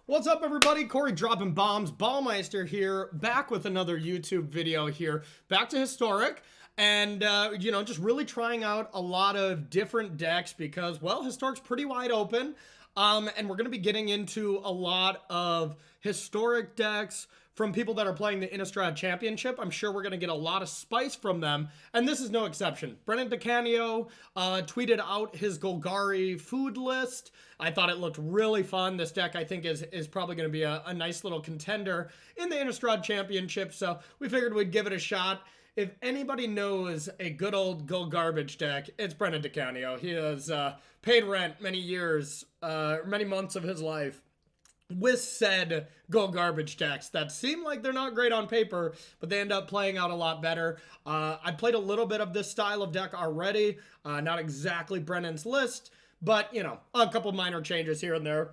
What's up, everybody? Corey dropping bombs, Ballmeister here, back with another YouTube video here, back to Historic, and, just really trying out a lot of different decks because, well, Historic's pretty wide open, and we're going to be getting into a lot of Historic decks from people that are playing the Innistrad Championship. I'm sure we're going to get a lot of spice from them, and this is no exception. Brennan DeCanio tweeted out his Golgari food list. I thought it looked really fun. This deck, I think, is probably going to be a nice little contender in the Innistrad Championship, so we figured we'd give it a shot. If anybody knows a good old Go Garbage deck, it's Brennan DeCanio. He has paid rent many years, many months of his life with said Go Garbage decks that seem like they're not great on paper, but they end up playing out a lot better. I played a little bit of this style of deck already, not exactly Brennan's list, but, a couple minor changes here and there.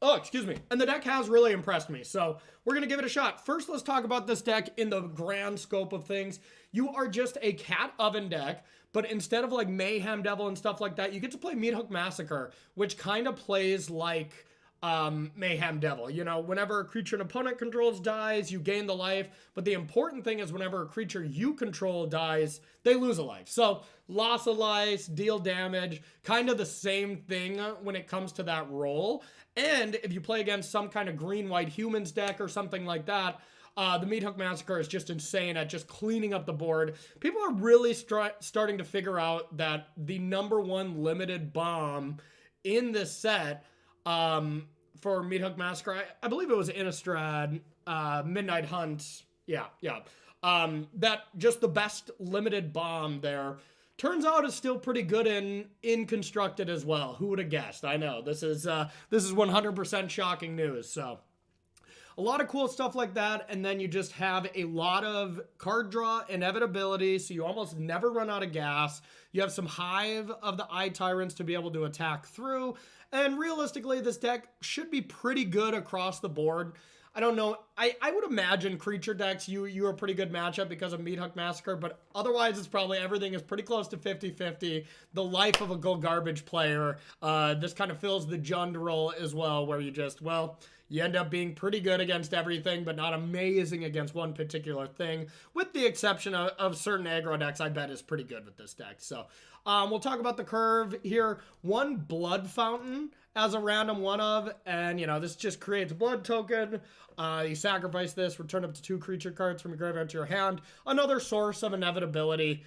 Oh, excuse me. And the deck has really impressed me, so we're going to give it a shot. First, let's talk about this deck in the grand scope of things. You are just a Cat Oven deck, but instead of like Mayhem Devil and stuff like that, you get to play Meathook Massacre, which kind of plays like Mayhem Devil. Whenever a creature an opponent controls dies, you gain the life, but the important thing is whenever a creature you control dies, they lose a life. So loss of life, deal damage, kind of the same thing when it comes to that role. And if you play against some kind of green-white humans deck or something like that, the Meathook Massacre is just insane at just cleaning up the board. People are really starting to figure out that the #1 limited bomb in this set for Meathook Massacre, I believe it was Innistrad, Midnight Hunt, yeah. That just the best limited bomb there turns out is still pretty good in constructed as well. Who would have guessed? I know this is 100% shocking news. So a lot of cool stuff like that, and then you just have a lot of card draw inevitability, so you almost never run out of gas. You have some Hive of the Eye Tyrants to be able to attack through, and realistically, this deck should be pretty good across the board. I don't know. I would imagine creature decks, you're a pretty good matchup because of Meathook Massacre, but otherwise it's probably everything is pretty close to 50-50. The life of a Go Garbage player, this kind of fills the Jund role as well, where you end up being pretty good against everything, but not amazing against one particular thing, with the exception of certain aggro decks I bet is pretty good with this deck. So we'll talk about the curve here. One Blood Fountain as a random one of, and this just creates a blood token. You sacrifice this, return up to 2 creature cards from your graveyard to your hand. Another source of inevitability.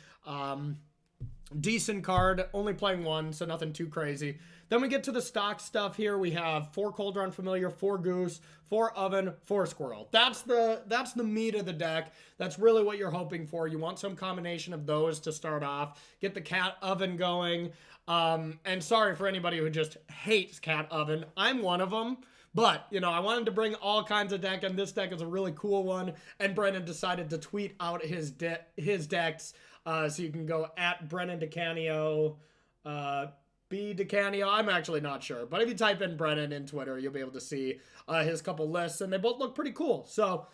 Decent card, only playing 1, so nothing too crazy. Then we get to the stock stuff here. We have 4 Cauldron Familiar, 4 Goose, 4 Oven, 4 Squirrel. That's the meat of the deck. That's really what you're hoping for. You want some combination of those to start off. Get the Cat Oven going. And sorry for anybody who just hates Cat Oven. I'm one of them. But, I wanted to bring all kinds of deck, and this deck is a really cool one. And Brennan decided to tweet out his decks. So you can go at Brennan DeCanio, B DeCanio. I'm actually not sure. But if you type in Brennan in Twitter, you'll be able to see his couple lists. And they both look pretty cool. So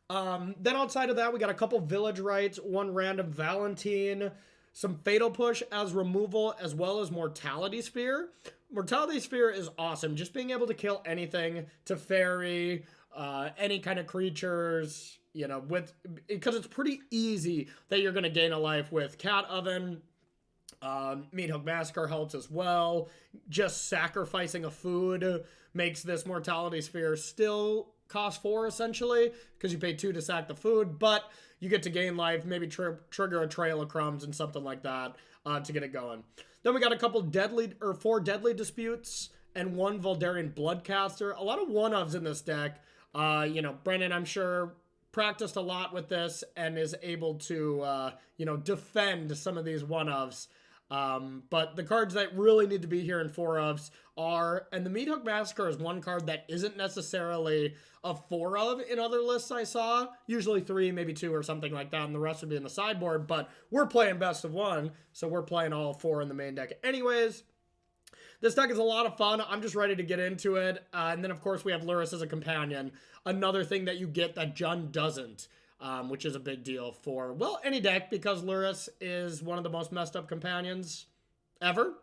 then outside of that, we got a couple Village Rites, 1 random Valentine, some Fatal Push as removal, as well as Mortality Sphere. Mortality Sphere is awesome. Just being able to kill anything to fairy, any kind of creatures, because it's pretty easy that you're going to gain a life with Cat Oven. Meathook Massacre helps as well. Just sacrificing a food makes this Mortality Sphere still cost 4 essentially, because you pay 2 to sack the food, but you get to gain life, maybe trigger a Trail of Crumbs and something like that to get it going. Then we got a couple 4 Deadly Disputes and 1 Voldarian Bloodcaster. A lot of one-ofs in this deck. Brennan, I'm sure, practiced a lot with this and is able to, defend some of these one-ofs. But the cards that really need to be here in 4-ofs are, and the Meathook Massacre is one card that isn't necessarily a 4-of in other lists I saw. Usually 3, maybe 2 or something like that, and the rest would be in the sideboard, but we're playing best of 1, so we're playing all 4 in the main deck anyways. This deck is a lot of fun. I'm just ready to get into it. And then, of course, we have Lurrus as a companion. Another thing that you get that Jund doesn't. Which is a big deal for, any deck, because Lurrus is one of the most messed up companions ever.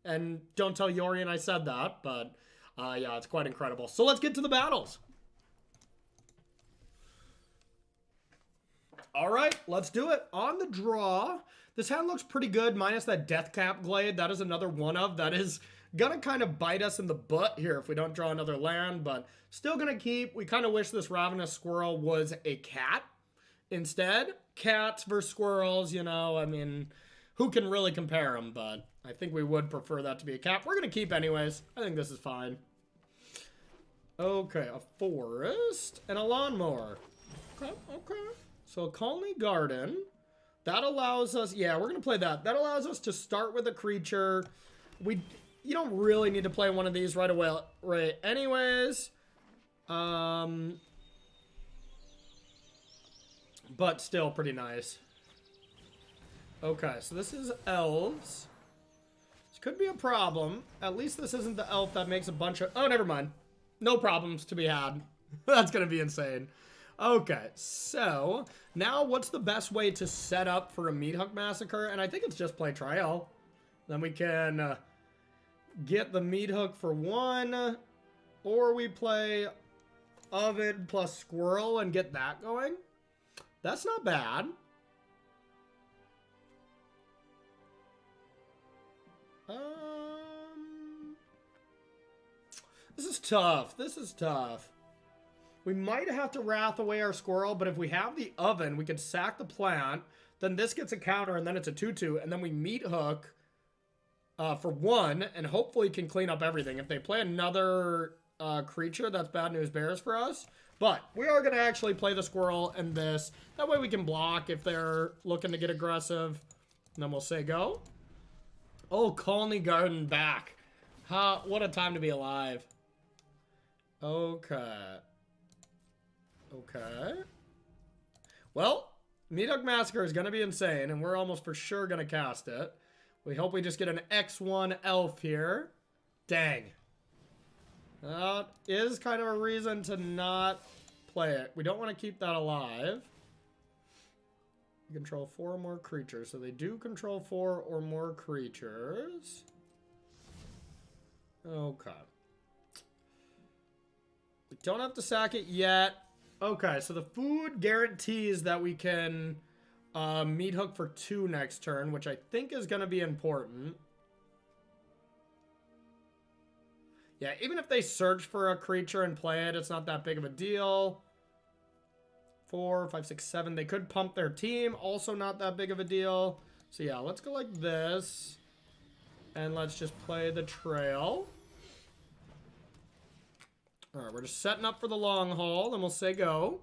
And don't tell Yorian I said that, but Yeah, it's quite incredible. So let's get to the battles. All right, let's do it. On the draw, this hand looks pretty good, minus that Death Cap Glade. That is another one of. That is gonna kind of bite us in the butt here if we don't draw another land, but still gonna keep. We kind of wish this Ravenous Squirrel was a cat instead. Cats versus squirrels, you know, I mean, who can really compare them? But I think we would prefer that to be a cat. We're gonna keep anyways. I think this is fine. Okay, a forest and a lawnmower. Okay, okay. So a colony garden, that allows us, yeah, we're going to play that. That allows us to start with a creature. You don't really need to play one of these right away, right? Anyways, but still pretty nice. Okay, so this is elves. This could be a problem. At least this isn't the elf that makes a bunch of, oh, never mind. No problems to be had. That's going to be insane. Okay, so now what's the best way to set up for a Meat Hook Massacre? And I think it's just play Trial. Then we can get the Meat Hook for 1, or we play Oven plus Squirrel and get that going. That's not bad. This is tough. This is tough. We might have to Wrath away our Squirrel, but if we have the Oven, we could sack the plant. Then this gets a counter, and then it's a 2/2, and then we Meat Hook for 1, and hopefully can clean up everything. If they play another creature, that's bad news bears for us. But we are going to actually play the Squirrel and this. That way we can block if they're looking to get aggressive. And then we'll say go. Oh, Colony Garden back. What a time to be alive. Okay. Okay. Well, Meat Hook Massacre is going to be insane, and we're almost for sure going to cast it. We hope we just get an X1 elf here. Dang. That is kind of a reason to not play it. We don't want to keep that alive. We control 4 or more creatures, so they do control 4 or more creatures. Okay. We don't have to sack it yet. Okay, so the food guarantees that we can Meat Hook for 2 next turn, which I think is going to be important. Yeah, even if they search for a creature and play it, it's not that big of a deal. 4, 5, 6, 7. They could pump their team. Also not that big of a deal. So yeah, let's go like this. And let's just play the trail. Alright, we're just setting up for the long haul. Then we'll say go.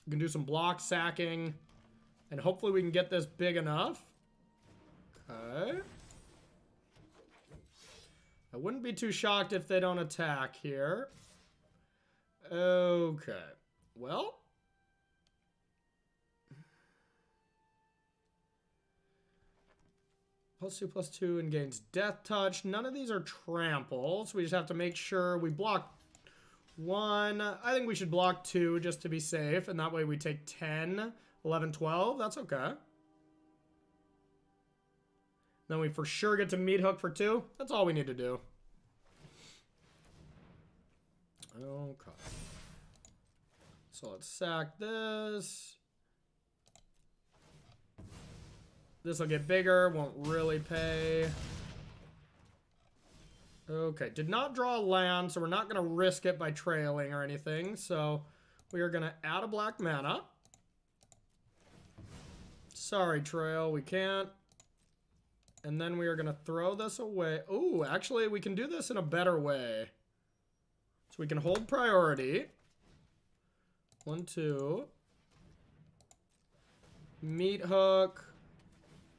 We can do some block sacking. And hopefully we can get this big enough. Okay. I wouldn't be too shocked if they don't attack here. Okay. Well. +2/+2 and gains death touch. None of these are tramples. We just have to make sure we block 1. I think we should block 2 just to be safe. And that way we take 10, 11, 12. That's okay. Then we for sure get to Meat Hook for 2. That's all we need to do. Okay. So let's sack this. This will get bigger. Won't really pay. Okay. Did not draw a land, so we're not going to risk it by trailing or anything. So we are going to add a black mana. Sorry, Trail. We can't. And then we are going to throw this away. Oh, actually, we can do this in a better way. So we can hold priority. 1, 2. Meat Hook.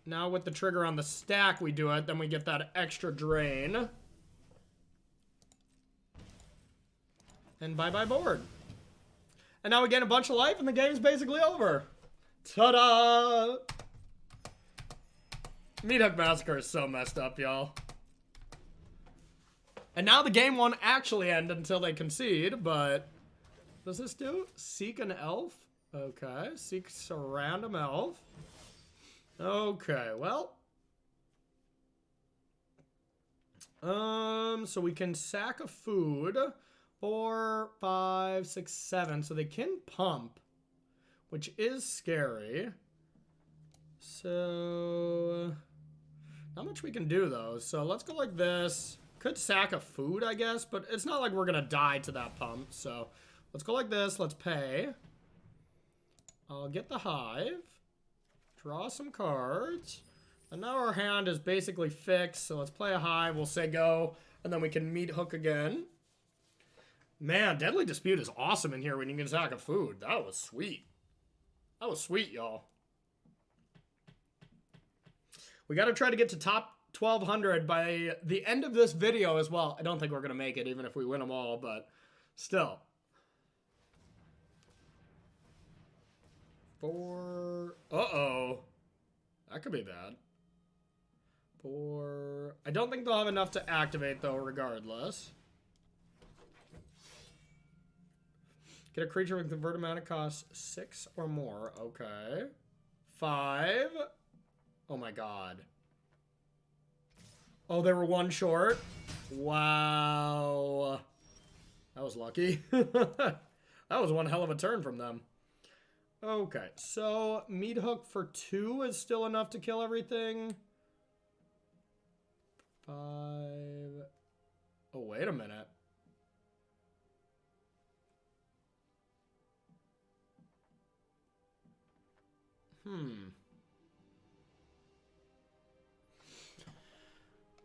Now with the trigger on the stack, we do it. Then we get that extra drain. And bye-bye board. And now we get a bunch of life, and the game's basically over. Ta-da! Meat Hook Massacre is so messed up, y'all. And now the game won't actually end until they concede, but... What does this do? Seek an elf? Okay. Seeks a random elf. Okay, well... So we can sack a food. 4, 5, 6, 7. So they can pump, which is scary. So not much we can do though. So let's go like this. Could sack a food, I guess, but it's not like we're gonna die to that pump. So let's go like this. Let's pay. I'll get the hive. Draw some cards. And now our hand is basically fixed. So let's play a hive. We'll say go. And then we can meat hook again. Man, Deadly Dispute is awesome in here when you can sack a food. That was sweet. That was sweet, y'all. We got to try to get to top 1,200 by the end of this video as well. I don't think we're going to make it even if we win them all, but still. 4. Uh-oh. That could be bad. 4. I don't think they'll have enough to activate, though, regardless. Get a creature with converted mana cost 6 or more. Okay. 5. Oh my god. Oh, they were 1 short? Wow. That was lucky. That was one hell of a turn from them. Okay, so meat hook for 2 is still enough to kill everything. 5. Oh, wait a minute.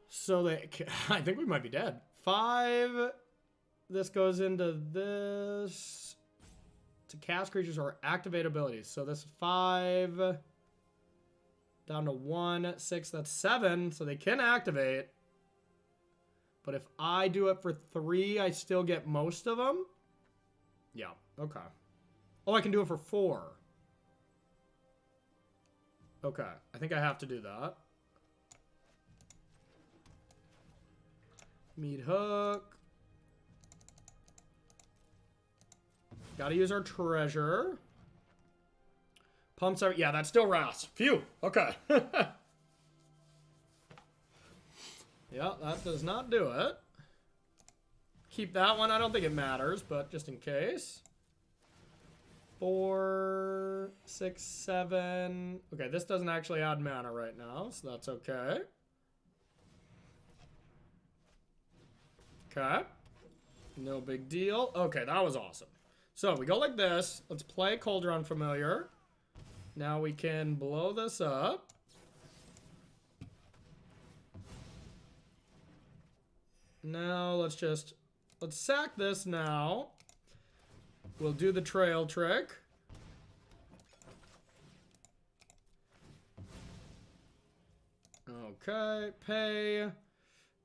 So they, I think we might be dead. 5. This goes into this to cast creatures or activate abilities. So this is 5 down to 1, 6. That's 7. So they can activate. But if I do it for 3, I still get most of them. Yeah. Okay. Oh, I can do it for 4. Okay. I think I have to do that. Meat hook. Gotta use our treasure. Pumps are... Yeah, that's still Ras. Phew. Okay. Yeah, that does not do it. Keep that one. I don't think it matters, but just in case. 4, 6, 7. Okay, this doesn't actually add mana right now, so that's okay. Okay. No big deal. Okay, that was awesome. So we go like this. Let's play Cauldron Familiar. Now we can blow this up. Now let's sack this now. We'll do the trail trick. Okay, pay.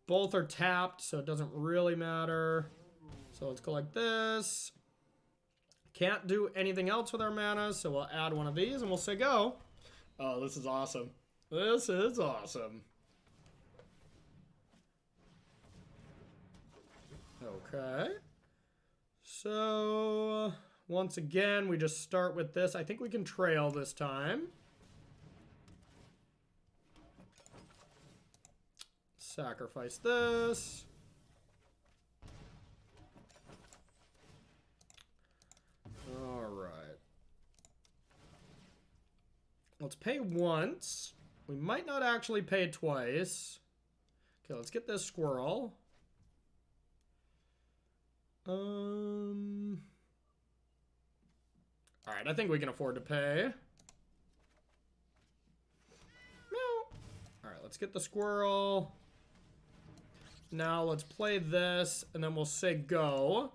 Both are tapped, so it doesn't really matter. So let's go like this. Can't do anything else with our mana, so we'll add one of these and we'll say go. Oh, this is awesome. This is awesome. Okay. So, once again, we just start with this. I think we can trail this time. Sacrifice this. All right. Let's pay once. We might not actually pay twice. Okay, let's get this squirrel. All right, I think we can afford to pay. No. All right, let's get the squirrel. Now let's play this, and then we'll say go.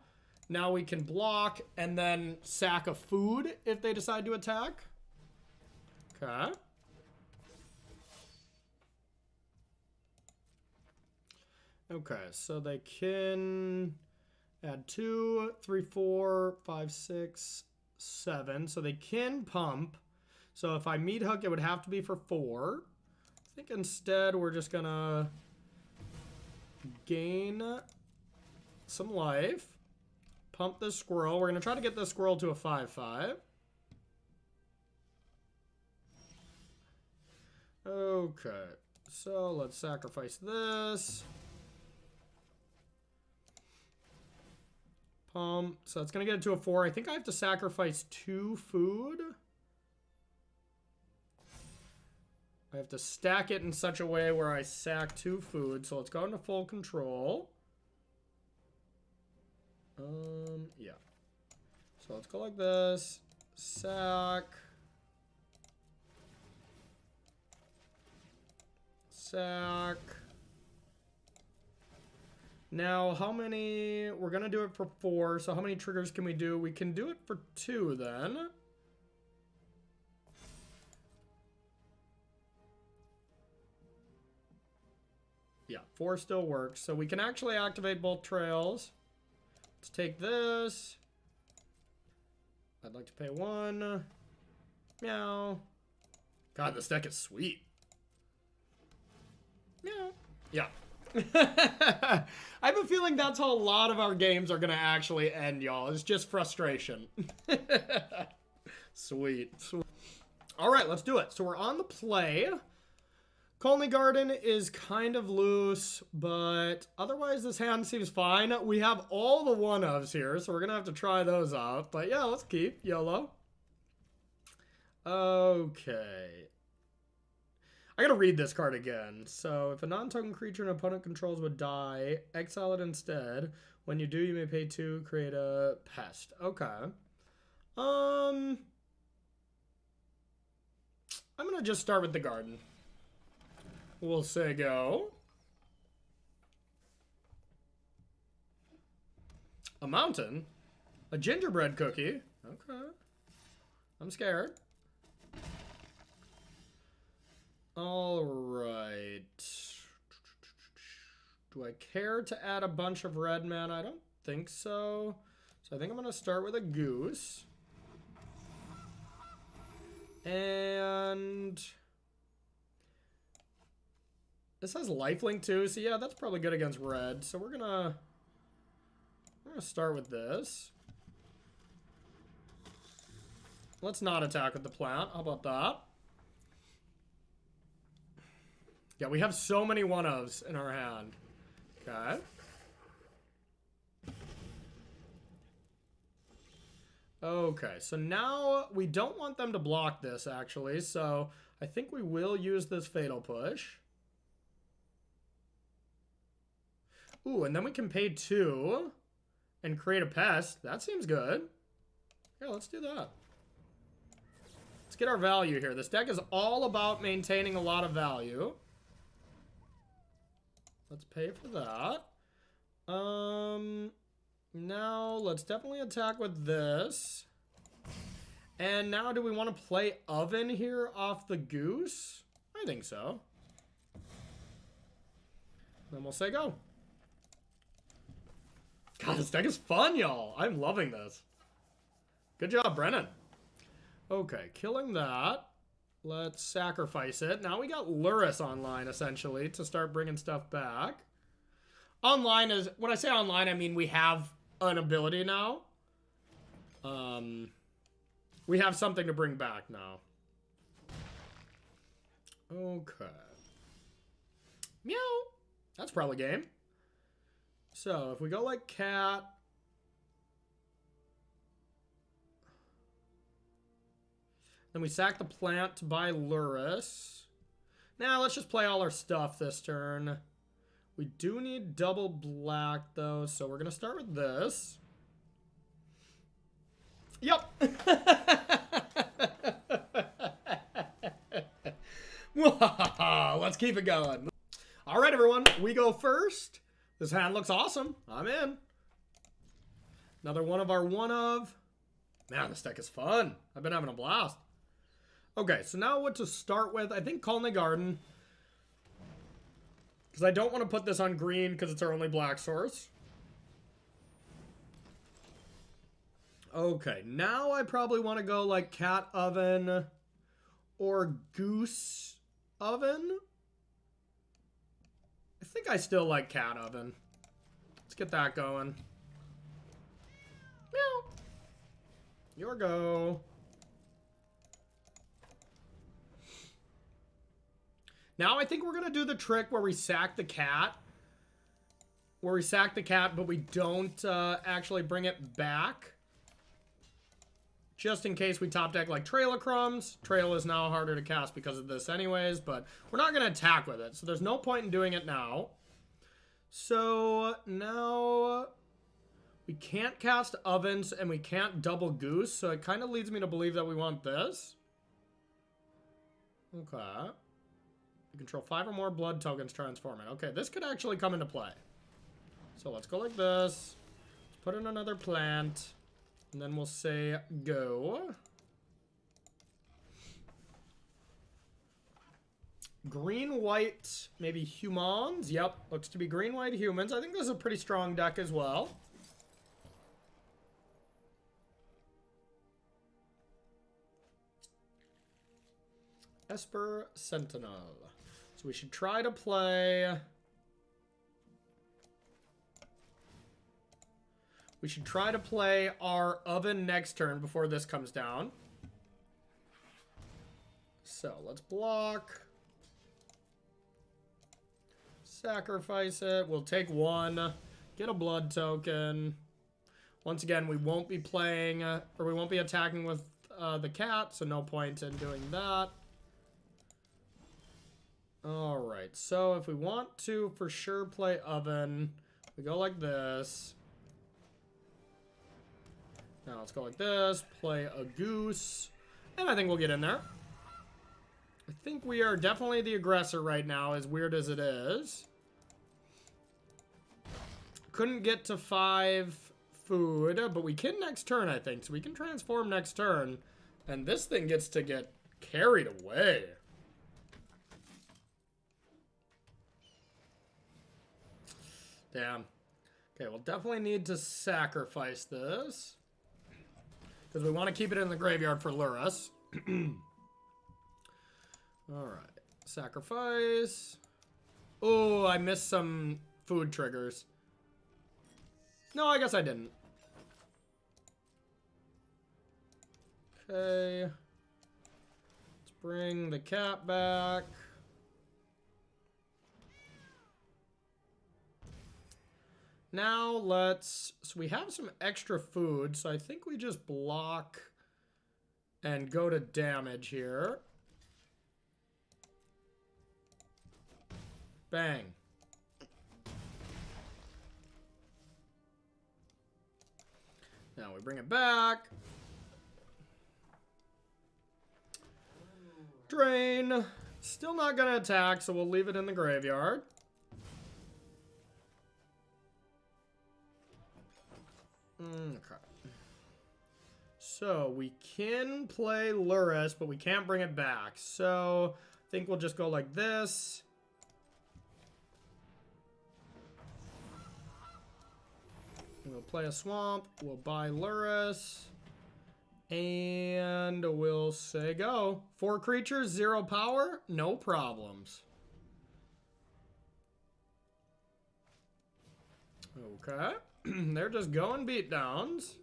Now we can block and then sack a food if they decide to attack. Okay. Okay, so they can add 2, 3, 4, 5, 6, 7. So they can pump. So if I meat hook, it would have to be for 4. I think instead we're just gonna gain some life. Pump this squirrel. We're gonna try to get this squirrel to a 5/5. Okay, so let's sacrifice this. So that's going to get it to a 4. I think I have to sacrifice 2 food. I have to stack it in such a way where I sack 2 food. So let's go into full control. Yeah. So let's go like this. Sack. Sack. Now, how many... We're going to do it for 4, so how many triggers can we do? We can do it for 2, then. Yeah, 4 still works. So we can actually activate both trails. Let's take this. I'd like to pay 1. Meow. God, this deck is sweet. Meow. Yeah. I have a feeling that's how a lot of our games are going to actually end, y'all. It's just frustration. Sweet. All right, let's do it. So we're on the play. Colony Garden is kind of loose, but otherwise this hand seems fine. We have all the one-ofs here, so we're going to have to try those out. But yeah, let's keep YOLO. Okay. I gotta read this card again. So, if a non-token creature an opponent controls would die, exile it instead. When you do, you may pay 2, create a pest. Okay. I'm gonna just start with the garden. We'll say go. A mountain? A gingerbread cookie? Okay. I'm scared. All right. Do I care to add a bunch of red mana? I don't think so. So I think I'm going to start with a goose. And this has lifelink too. So yeah, that's probably good against red. So we're going to start with this. Let's not attack with the plant. How about that? Yeah, we have so many one-ofs in our hand. Okay. Okay, so now we don't want them to block this, actually. So I think we will use this Fatal Push. Ooh, and then we can pay 2 and create a pest. That seems good. Yeah, let's do that. Let's get our value here. This deck is all about maintaining a lot of value. Let's pay for that. Now let's definitely attack with this. And now do we want to play Oven here off the goose? I think so. Then we'll say go. God, this deck is fun, y'all. I'm loving this. Good job, Brennan. Okay, killing that. Let's sacrifice it. Now we got Luris online, essentially, to start bringing stuff back. Online is... When I say online, I mean we have an ability now. We have something to bring back now. Okay. Meow. That's probably game. So, if we go like cat... Then we sack the plant to buy Luris. Now, let's just play all our stuff this turn. We do need double black, though, so we're going to start with this. Yep. Let's keep it going. All right, everyone. We go first. This hand looks awesome. I'm in. Another one of our one-of. Man, this deck is fun. I've been having a blast. Okay, so now what to start with? I think Colony Garden. Because I don't want to put this on green because it's our only black source. Okay, now I probably want to go like Cat Oven or Goose Oven. I think I still like Cat Oven. Let's get that going. Meow. Your go. Now I think we're going to do the trick where we sack the cat. where we sack the cat, but we don't actually bring it back. Just in case we top deck like Trail of Crumbs. Trail is now harder to cast because of this anyways, but we're not going to attack with it. So there's no point in doing it now. So now we can't cast Ovens and we can't double Goose. So it kind of leads me to believe that we want this. Okay. You control 5 or more blood tokens transforming. Okay, this could actually come into play. So let's go like this. Let's put in another plant. And then we'll say go. Green, white, maybe humans. Yep, looks to be green, white, humans. I think this is a pretty strong deck as well. Esper Sentinel. So we should try to play... We should try to play our Oven next turn before this comes down. So let's block. Sacrifice it. We'll take 1. Get a blood token. Once again, we won't be playing, or we won't be attacking with the cat, so no point in doing that. Alright, so if we want to for sure play Oven, we go like this. Now let's go like this, play a Goose, and I think we'll get in there. I think we are definitely the aggressor right now, as weird as it is. Couldn't get to 5 food, but we can next turn, I think. So we can transform next turn, and this thing gets to get carried away. Damn. Okay, we'll definitely need to sacrifice this. Because we want to keep it in the graveyard for Luras. Alright. Sacrifice. Oh, I missed some food triggers. No, I guess I didn't. Okay. Let's bring the cat back. Now let's, so we have some extra food, so I think we just block and go to damage here. Bang. Now we bring it back. Drain. Still not gonna attack, so we'll leave it in the graveyard. Okay. So we can play Luras, but we can't bring it back. So I think we'll just go like this. We'll play a swamp. We'll buy Luras. And we'll say go. 4 creatures, 0 power, no problems. Okay. They're just going beatdowns.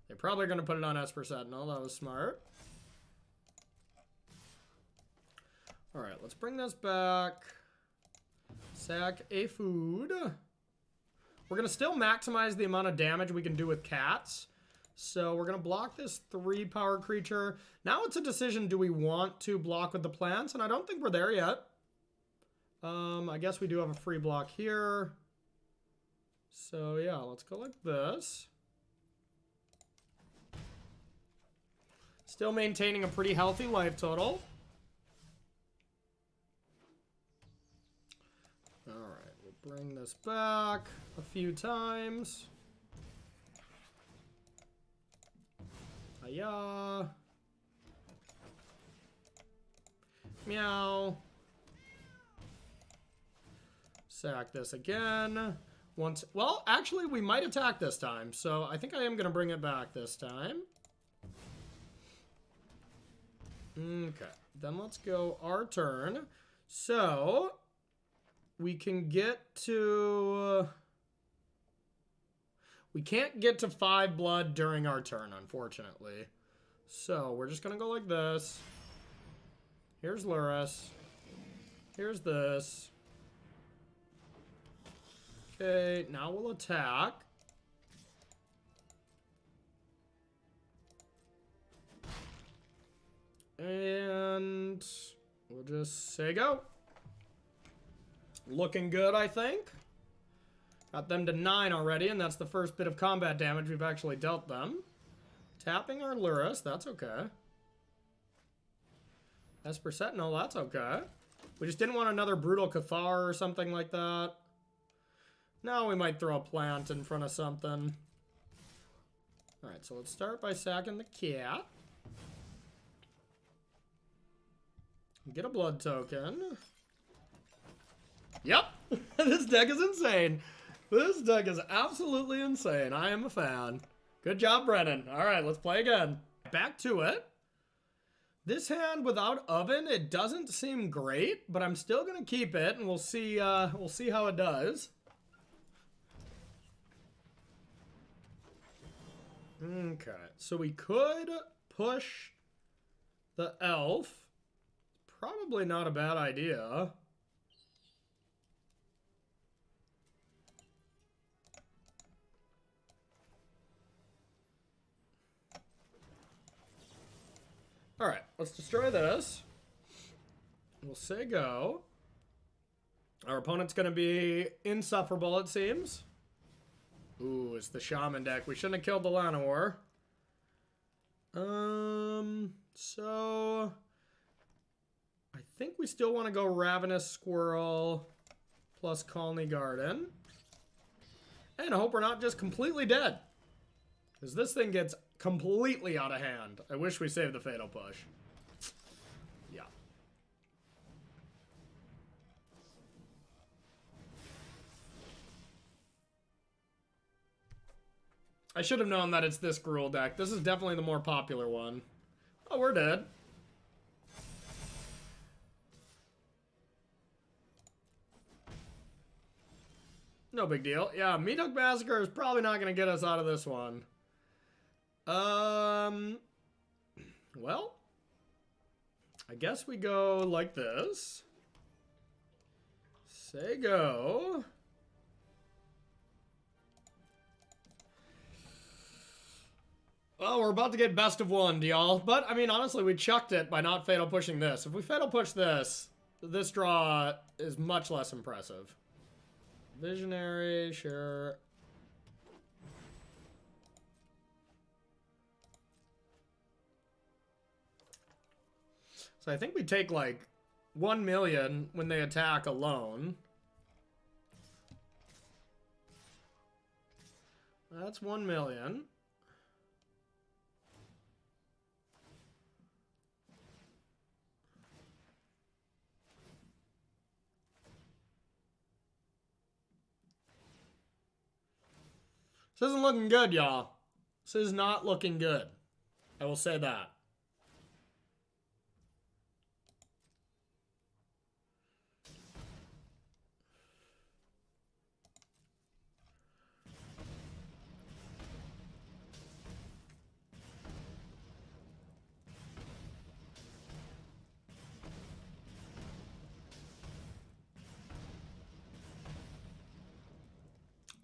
They're probably going to put it on Esper Sentinel. That was smart. Alright, let's bring this back. Sack a food. We're going to still maximize the amount of damage we can do with cats. So we're going to block this 3 power creature. Now it's a decision, do we want to block with the plants? And I don't think we're there yet. I guess we do have a free block here. So yeah, let's go like this. Still maintaining a pretty healthy life total. Alright, we'll bring this back a few times. Hiya. Meow. Sack this again. Once, well, actually, we might attack this time, so I think I am going to bring it back this time. Okay, then let's go our turn. So, we can get to... we can't get to 5 blood during our turn, unfortunately. So, we're just going to go like this. Here's Luras. Here's this. Okay, now we'll attack. And we'll just say go. Looking good, I think. Got them to 9 already, and that's the first bit of combat damage we've actually dealt them. Tapping our Luris, that's okay. Esper Sentinel, that's okay. We just didn't want another Brutal Cathar or something like that. Now we might throw a plant in front of something. Alright, so let's start by sacking the cat. Get a blood token. Yep! This deck is insane. This deck is absolutely insane. I am a fan. Good job, Brennan. Alright, let's play again. Back to it. This hand without Oven, it doesn't seem great, but I'm still gonna keep it, and we'll see how it does. Okay, so we could push the elf. Probably not a bad idea. Alright, let's destroy this. We'll say go. Our opponent's gonna be insufferable, it seems. Ooh, it's the Shaman deck. We shouldn't have killed the Llanowar. So... I think we still want to go Ravenous Squirrel plus Colony Garden. And I hope we're not just completely dead. Because this thing gets completely out of hand. I wish we saved the Fatal Push. Yeah. I should have known that it's this Gruul deck. This is definitely the more popular one. Oh, we're dead. No big deal. Yeah, Meat Hook Massacre is probably not going to get us out of this one. Well, I guess we go like this. Say go. Well, we're about to get best of one, y'all. But, I mean, honestly, we chucked it by not fatal pushing this. If we fatal push this, this draw is much less impressive. Visionary, sure. So I think we take like 1 million when they attack alone. That's 1 million. This isn't looking good, y'all. This is not looking good. I will say that.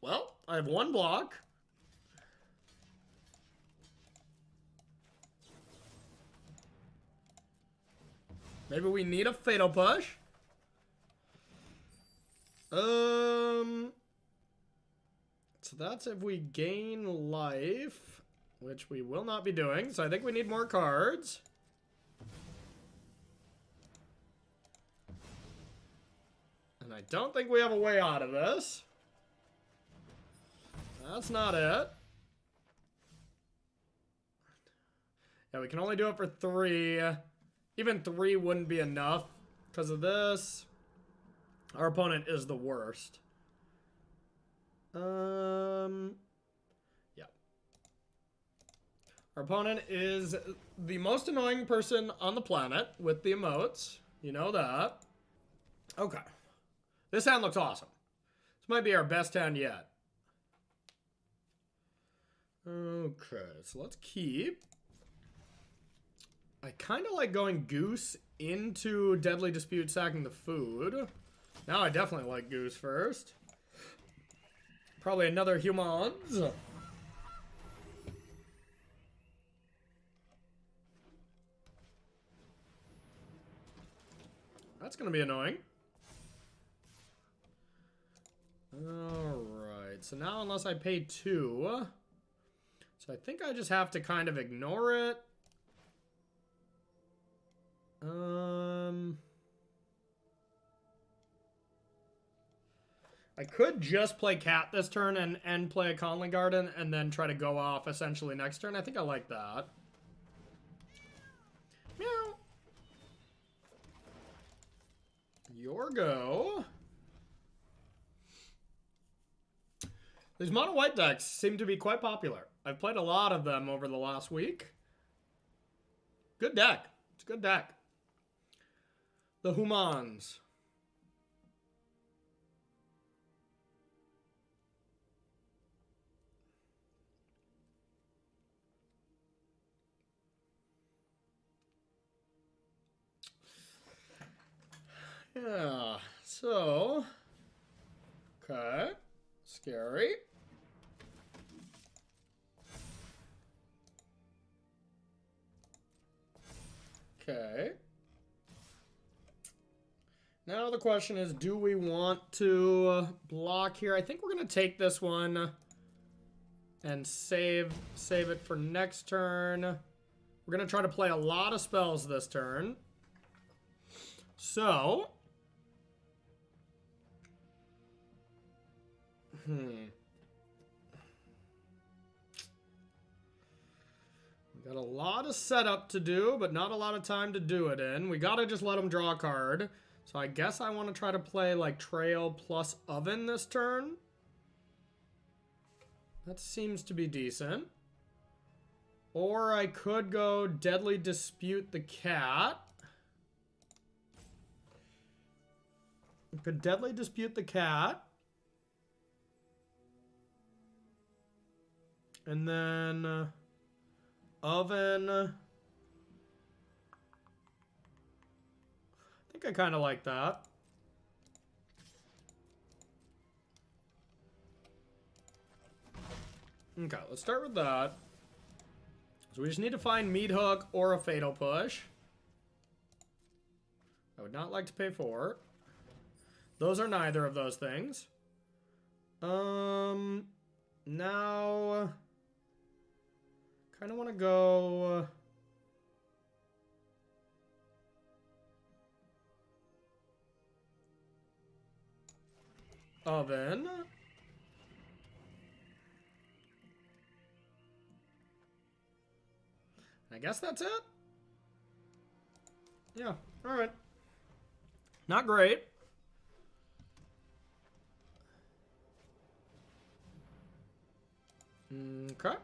Well, I have 1 block. Maybe we need a fatal push. So that's if we gain life, which we will not be doing. So I think we need more cards. And I don't think we have a way out of this. That's not it. Yeah, we can only do it for 3. Even 3 wouldn't be enough because of this. Our opponent is the worst. Yeah. Our opponent is the most annoying person on the planet with the emotes. You know that. Okay. This hand looks awesome. This might be our best hand yet. Okay, so let's keep. I kind of like going Goose into Deadly Dispute, sacking the food. Now I definitely like Goose first. Probably another humans. That's gonna be annoying. Alright, so now unless I pay 2. So I think I just have to kind of ignore it. I could just play Cat this turn and play a Conley Garden and then try to go off essentially next turn. I think I like that. Meow. Your go. These mono white decks seem to be quite popular. I've played a lot of them over the last week. Good deck. It's a good deck. The humans. Yeah, so, okay, scary. Okay. Now the question is, do we want to block here? I think we're going to take this one and save it for next turn. We're going to try to play a lot of spells this turn. So, we got a lot of setup to do, but not a lot of time to do it in. We gotta just let them draw a card. So I guess I want to try to play like Trail plus Oven this turn. That seems to be decent. Or I could go Deadly Dispute the Cat. I could Deadly Dispute the Cat. And then Oven. I think I kind of like that. Okay, let's start with that. So we just need to find Meat Hook or a Fatal Push. I would not like to pay 4. Those are neither of those things. Now, kind of want to go Oven. I guess that's it. Yeah, all right. Not great. Okay.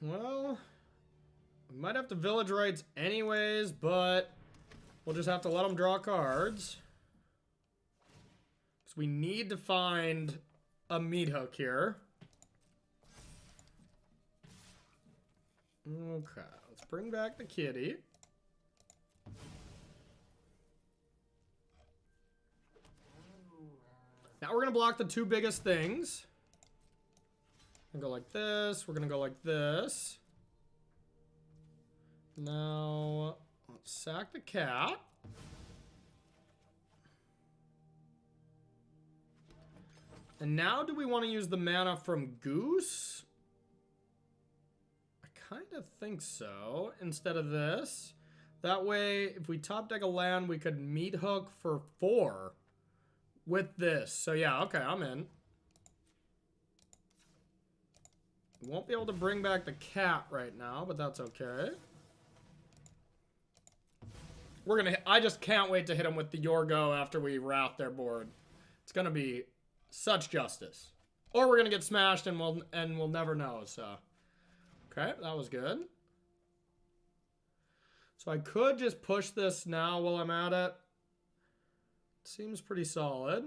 Well, we might have to village rights anyways, but we'll just have to let them draw cards. Because we need to find a Meat Hook here. Okay, let's bring back the kitty. Now we're going to block the 2 biggest things. We're going to go like this. We're going to go like this. Now, let's sack the cat. And now do we want to use the mana from Goose? I kind of think so, instead of this. That way, if we top deck a land, we could Meat Hook for 4 with this. So yeah, okay, I'm in. Won't be able to bring back the cat right now, but that's okay. We're gonna. I just can't wait to hit him with the Yorgo after we wrath their board. It's gonna be such justice. Or we're gonna get smashed and we'll never know. So, okay, that was good. So I could just push this now while I'm at it. Seems pretty solid.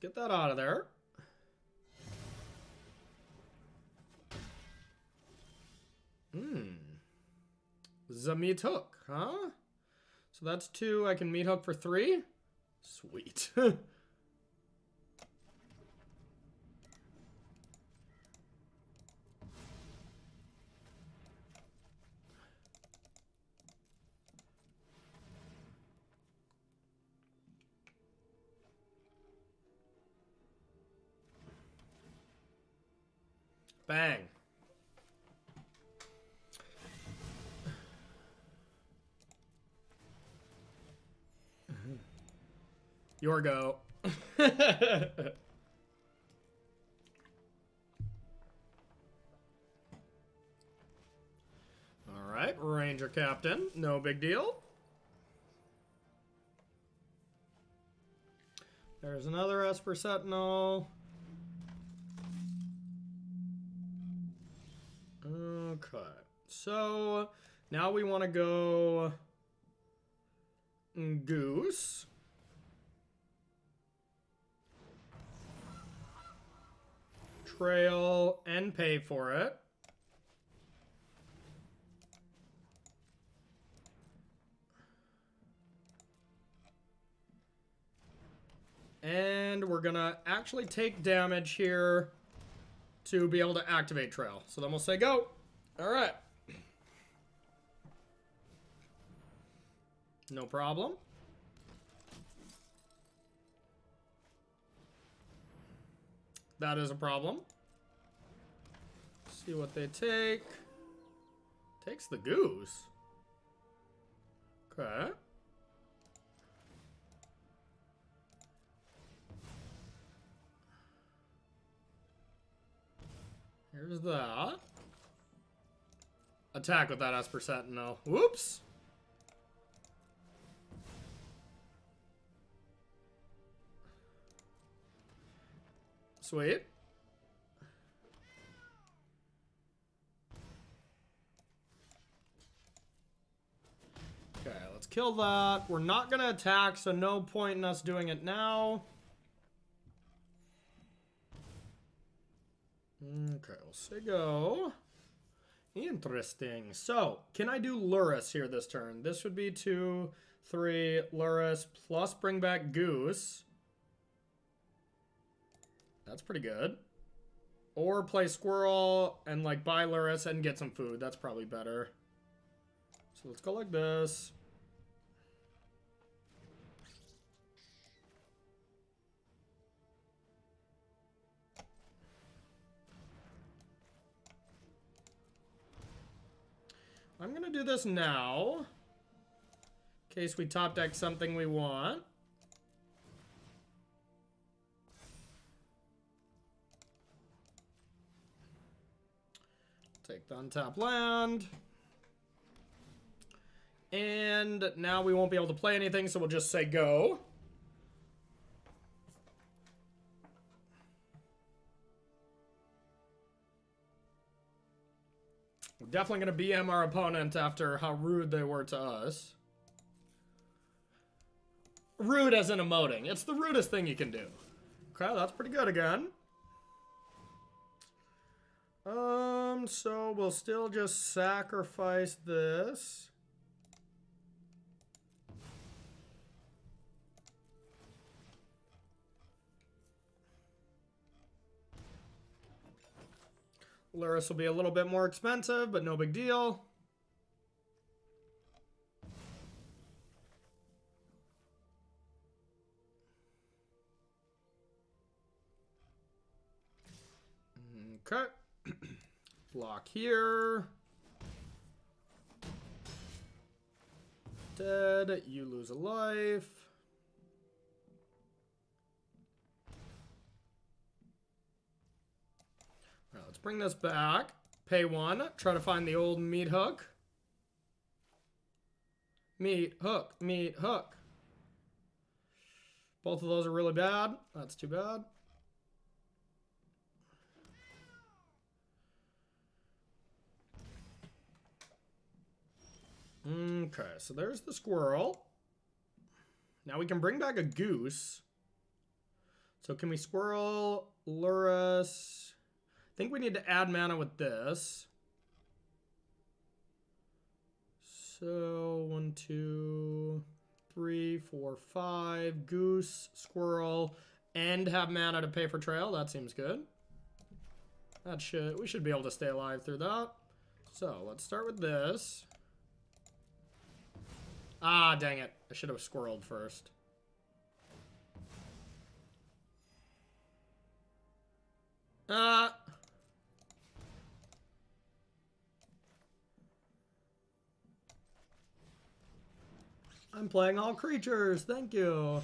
get that out of there. The meat hook, huh? So that's 2. I can meat hook for 3. Sweet. Bang. Your go. Alright, Ranger Captain. No big deal. There's another Esper Sentinel. Okay. So, now we want to go... Goose. Trail and pay for it. And we're gonna actually take damage here to be able to activate trail. So then we'll say go. All right. No problem. That is a problem. See what they take. Takes the goose. Okay. Here's that. Attack with that Esper Sentinel. Whoops. Sweet. Okay, let's kill that. We're not going to attack, so no point in us doing it now. Okay, we'll say go. Interesting. So, can I do Luris here this turn? This would be 2, 3, Luris, plus bring back Goose. That's pretty good. Or play Squirrel and like buy Luris and get some food. That's probably better. So let's go like this. I'm gonna do this now. In case we top deck something we want. Take the untap land. And now we won't be able to play anything, so we'll just say go. We're definitely going to BM our opponent after how rude they were to us. Rude as in emoting. It's the rudest thing you can do. Okay, that's pretty good again. So we'll still just sacrifice this. Luris will be a little bit more expensive, but no big deal. Okay. Block here. Dead. You lose a life. Alright, let's bring this back. Pay 1. Try to find the old meat hook. Meat hook. Meat hook. Both of those are really bad. That's too bad. Okay, so there's the squirrel. Now we can bring back a goose. So can we squirrel Lurus? I think we need to add mana with this. So 1, 2, 3, 4, 5. Goose, squirrel, and have mana to pay for trail. That seems good. We should be able to stay alive through that. So let's start with this. Ah, dang it. I should have squirreled first. I'm playing all creatures. Thank you.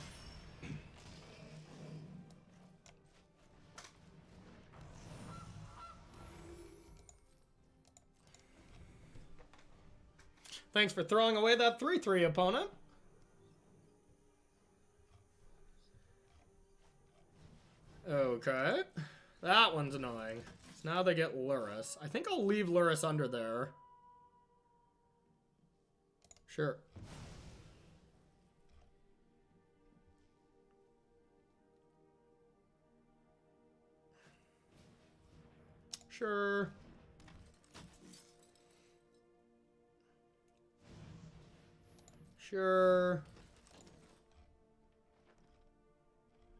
Thanks for throwing away that 3/3 opponent. Okay. That one's annoying. So now they get Lurus. I think I'll leave Lurus under there. Sure. Sure. Sure.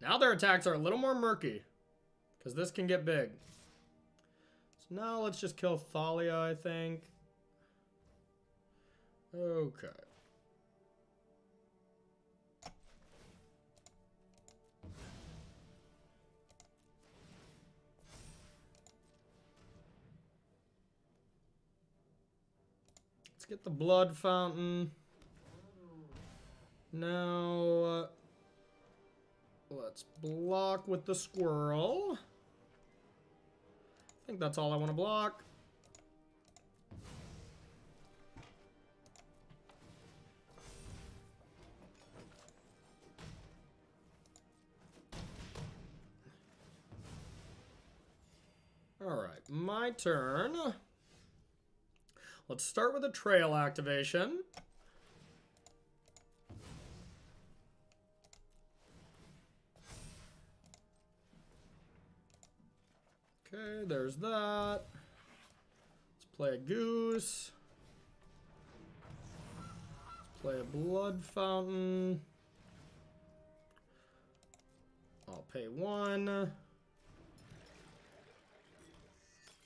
Now their attacks are a little more murky, because this can get big. So now let's just kill Thalia, I think. Okay. Let's get the blood fountain. Now, let's block with the squirrel. I think that's all I want to block. Alright, my turn. Let's start with a trail activation. Okay, there's that. Let's play a goose. Let's play a blood fountain. I'll pay 1.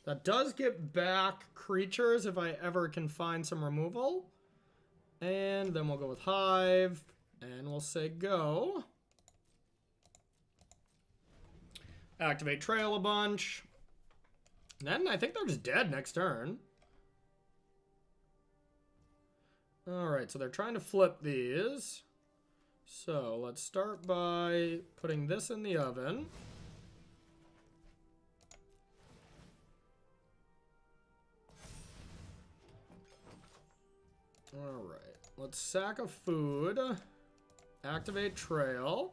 That does get back creatures if I ever can find some removal. And then we'll go with Hive. And we'll say go. Activate Trail a bunch. And then I think they're just dead next turn. Alright, so they're trying to flip these. So let's start by putting this in the oven. Alright, let's sack a food. Activate Trail.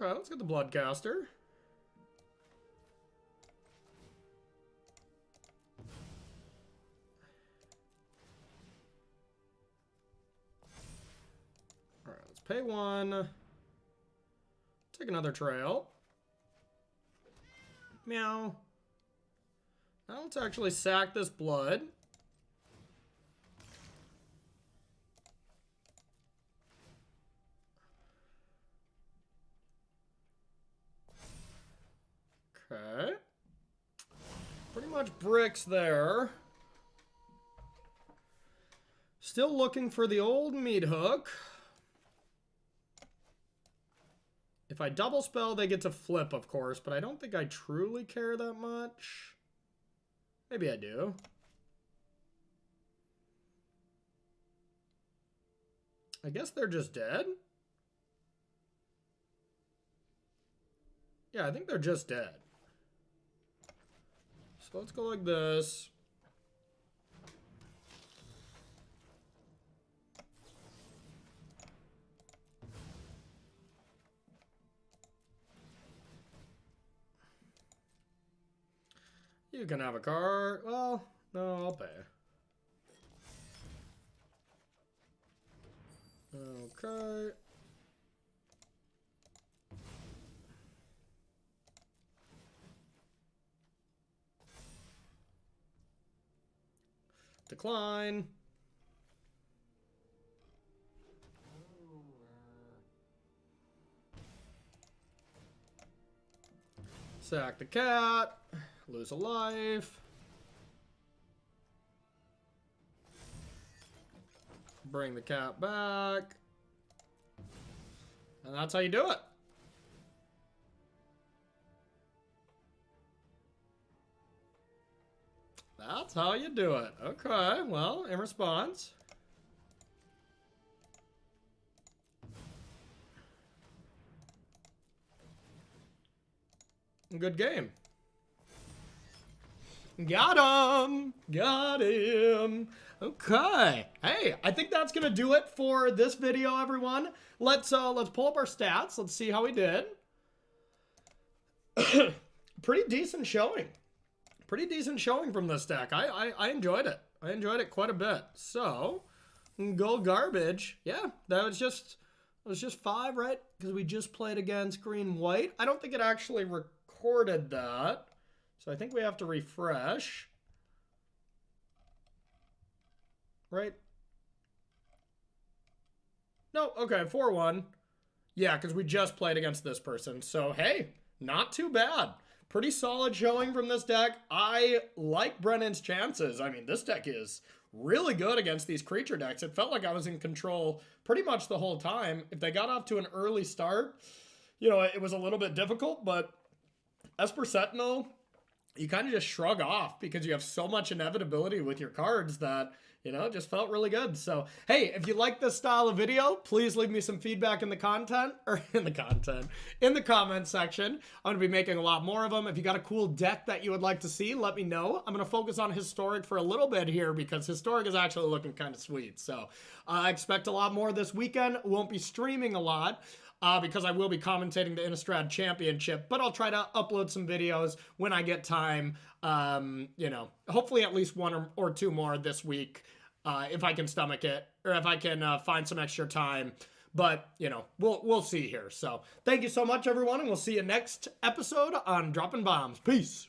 Okay, let's get the Bloodcaster. Alright, let's pay 1. Take another trail. Meow. Now let's actually sack this blood. Okay. Pretty much bricks there. Still looking for the old meat hook. If I double spell, they get to flip, of course, but I don't think I truly care that much. Maybe I do. I guess they're just dead. Yeah, I think they're just dead. So let's go like this. You can have a card. Well, no, I'll pay. Okay. Decline. Sack the cat. Lose a life. Bring the cat back. And that's how you do it. That's how you do it. Okay, well, in response. Good game. Got him! Got him! Okay. Hey, I think that's gonna do it for this video, everyone. Let's pull up our stats. Let's see how we did. Pretty decent showing. Pretty decent showing from this deck. I enjoyed it. I enjoyed it quite a bit. So, Golgari. Yeah, that was just 5, right? Because we just played against green white. I don't think it actually recorded that. So I think we have to refresh. Right? No, okay, 4-1. Yeah, because we just played against this person. So, hey, not too bad. Pretty solid showing from this deck. I like Brennan's chances. I mean, this deck is really good against these creature decks. It felt like I was in control pretty much the whole time. If they got off to an early start, you know, it was a little bit difficult, but Esper Sentinel, you kind of just shrug off because you have so much inevitability with your cards that, you know, it just felt really good. So, hey, if you like this style of video, please leave me some feedback in the comment section. I'm going to be making a lot more of them. If you got a cool deck that you would like to see, let me know. I'm going to focus on Historic for a little bit here because Historic is actually looking kind of sweet. So, I expect a lot more this weekend. Won't be streaming a lot. Because I will be commentating the Innistrad Championship, but I'll try to upload some videos when I get time. You know, hopefully at least one or two more this week, if I can stomach it, or if I can find some extra time. But, you know, we'll see here. So, thank you so much, everyone, and we'll see you next episode on Dropping Bombs. Peace.